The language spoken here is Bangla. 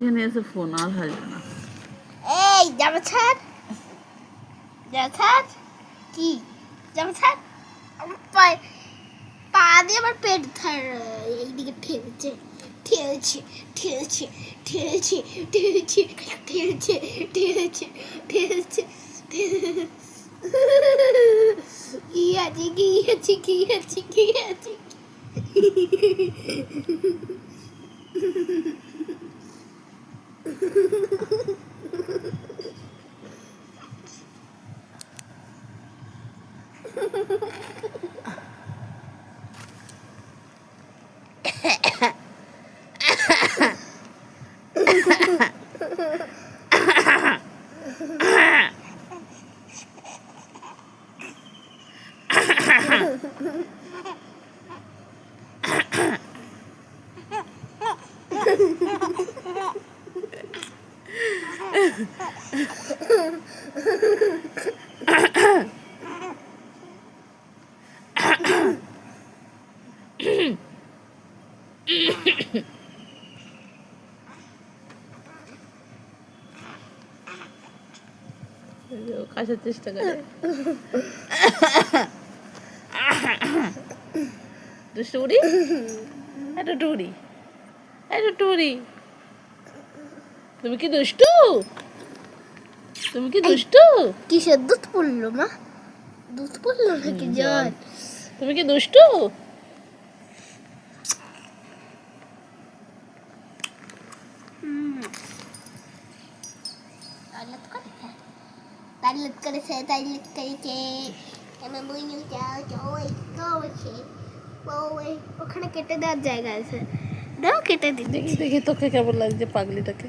এখানে এসে ফোন আর হাসবে না। এই জামা ছাড়, কি জামা ছাড়। আমার পা দিয়ে আমার পেট এইদিকে ঠেলছে ঠেলছে ঠেলছে ঠেলছে ঠেলছে ঠেলছে ঠেলছে ঠেলছে কি আছে কি আছে কি আছে কি আছে কাশার চেষ্টা করে। দুষ্টুরি, এটা টুরি, এটা টুরি। তুমি কি দুষ্টু? তুমি কি দুষ্টু? কিসের দুধ পড়লো মা? দুধ পড়লো নাকি জল? তুমি কি দুষ্টু? টয়লেট করেছে আমার বই নিয়ে ওখানে কেটে দেওয়ার জায়গা আছে, দাও কেটে দিই। দেখি দেখি তোকে কেমন লাগছে পাগলিটাকে।